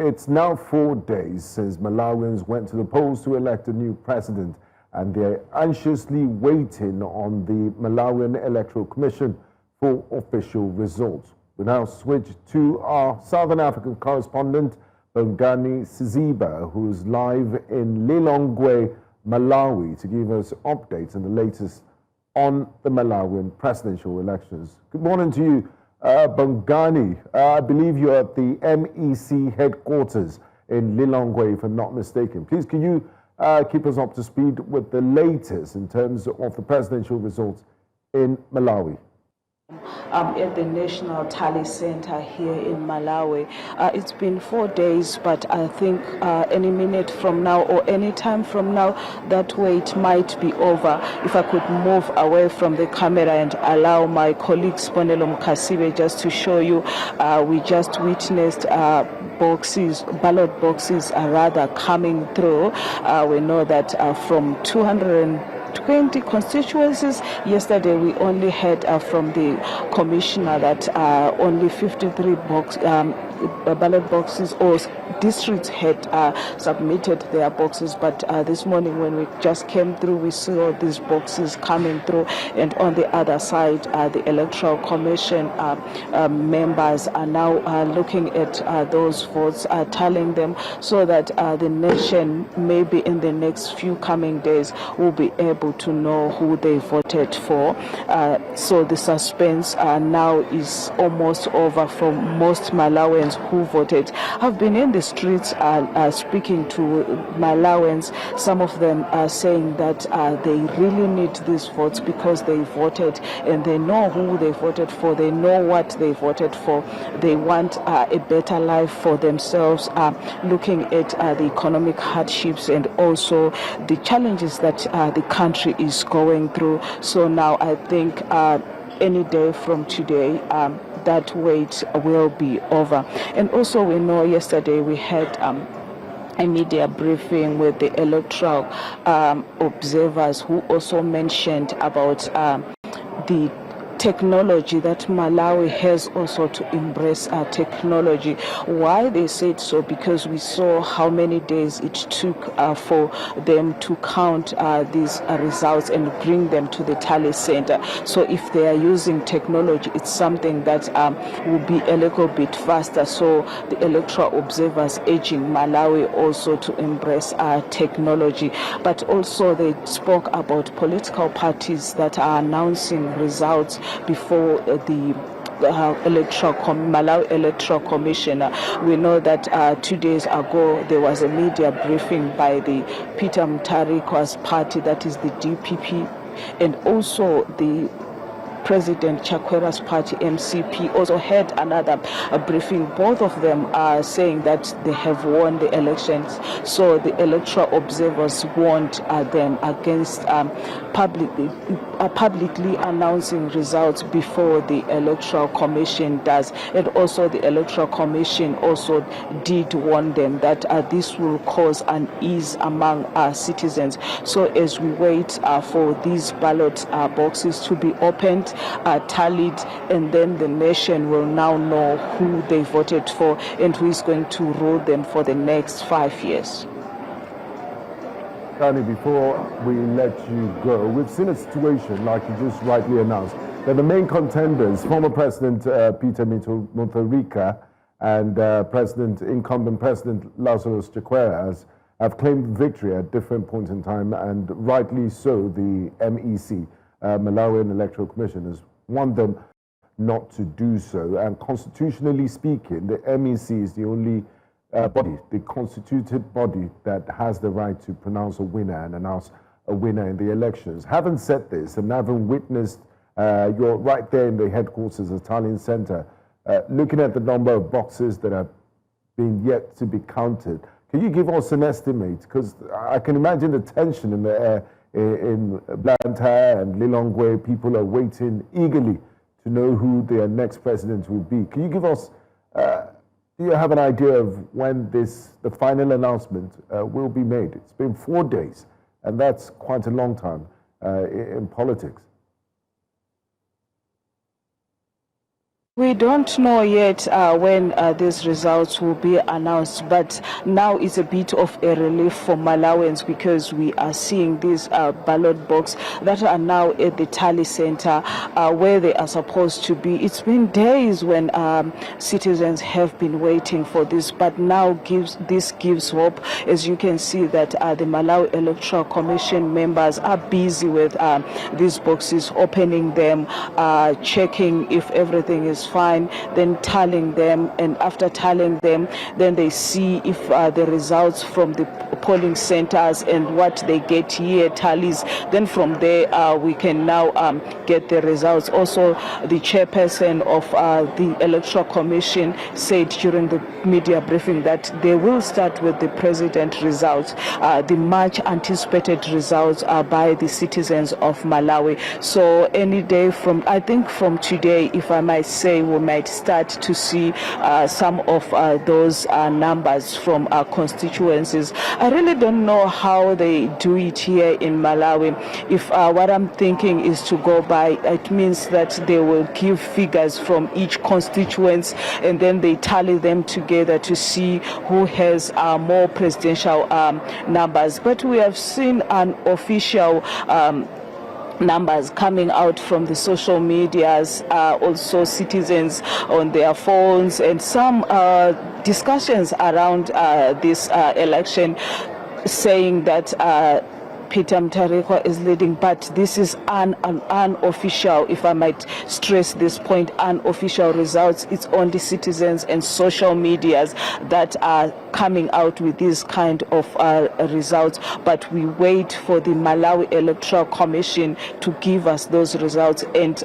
it's now 4 days since Malawians went to the polls to elect a new president, and they're anxiously waiting on the Malawian Electoral Commission for official results. We now switch to our Southern African correspondent, Bongani Siziba, who's live in Lilongwe, Malawi, to give us updates on the latest on the Malawian presidential elections. Good morning to you, Bongani. I believe you're at the MEC headquarters in Lilongwe, if I'm not mistaken. Please, can you keep us up to speed with the latest in terms of the presidential results in Malawi? At the National Tally Center here in Malawi. It's been 4 days, but I think any minute from now or any time from now, that wait might be over. If I could move away from the camera and allow my colleague Sponelom Kasibe just to show you, we just witnessed ballot boxes are rather coming through. We know that from 220 constituencies. Yesterday, we only heard from the commissioner that only 53 ballot boxes or districts had submitted their boxes. But this morning, when we just came through, we saw these boxes coming through. And on the other side, the Electoral Commission members are now looking at those votes, tallying them, so that the nation, maybe in the next few coming days, will be able to know who they voted for. So the suspense now is almost over for most Malawians who voted. I've been in the streets speaking to Malawians. Some of them are saying that they really need these votes because they voted and they know who they voted for. They know what they voted for. They want a better life for themselves, looking at the economic hardships and also the challenges that the country is going through. So now I think any day from today, that wait will be over. And also we know yesterday we had a media briefing with the electoral observers who also mentioned about the technology, that Malawi has also to embrace technology. Why they said so? Because we saw how many days it took for them to count these results and bring them to the tally center. So if they are using technology, it's something that will be a little bit faster. So the electoral observers urging Malawi also to embrace technology. But also they spoke about political parties that are announcing results before the Malawi Electoral Commission. We know that 2 days ago there was a media briefing by the Peter Mutharika's party, that is the DPP, and also the President Chakwera's party, MCP, also had another briefing. Both of them are saying that they have won the elections. So the electoral observers warned them against publicly announcing results before the Electoral Commission does. And also the Electoral Commission also did warn them that this will cause unease among our citizens. So as we wait for these ballot boxes to be opened, tallied, and then the nation will now know who they voted for and who is going to rule them for the next 5 years. Danny, before we let you go, we've seen a situation, like you just rightly announced, that the main contenders, former President Peter Mutharika and incumbent President Lazarus Chakwera, have claimed victory at different points in time, and rightly so. The MEC, Malawian Electoral Commission, has warned them not to do so. And constitutionally speaking, the MEC is the only body, the constituted body, that has the right to pronounce a winner and announce a winner in the elections. Having said this, and having witnessed, you're right there in the headquarters of Tallinn Center, looking at the number of boxes that have been yet to be counted, can you give us an estimate? Because I can imagine the tension in the air in Blantyre and Lilongwe. People are waiting eagerly to know who their next president will be. Can you give us, do you have an idea of when the final announcement will be made? It's been 4 days, and that's quite a long time in politics. We don't know yet when these results will be announced, but now it's a bit of a relief for Malawians because we are seeing these ballot boxes that are now at the tally center where they are supposed to be. It's been days when citizens have been waiting for this, but now this gives hope. As you can see that the Malawi Electoral Commission members are busy with these boxes, opening them, checking if everything is fine, then tallying them, and after tallying them, then they see if the results from the polling centers and what they get here tallies. Then from there we can now get the results. Also, the chairperson of the Electoral Commission said during the media briefing that they will start with the president results, the much anticipated results by the citizens of Malawi. So any day from, I think from today, if I might say, we might start to see some of those numbers from our constituencies. I really don't know how they do it here in Malawi. If what I'm thinking is to go by, it means that they will give figures from each constituents and then they tally them together to see who has more presidential numbers. But we have seen an official numbers coming out from the social medias, also citizens on their phones, and some discussions around this election saying that Peter Mutharika is leading, but this is an unofficial, if I might stress this point, unofficial results. It's only citizens and social medias that are coming out with these kind of results, but we wait for the Malawi Electoral Commission to give us those results, and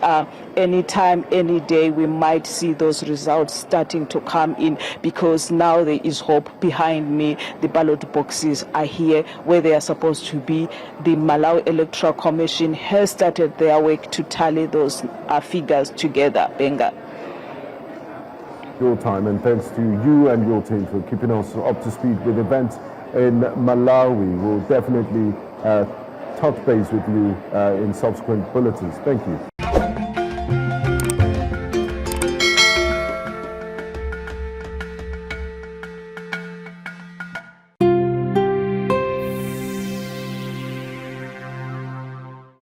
anytime, any day, we might see those results starting to come in, because now there is hope. Behind me, the ballot boxes are here where they are supposed to be. The Malawi Electoral Commission has started their work to tally those figures together. Benga. Your time, and thanks to you and your team for keeping us up to speed with events in Malawi. We'll definitely touch base with you in subsequent bulletins. Thank you.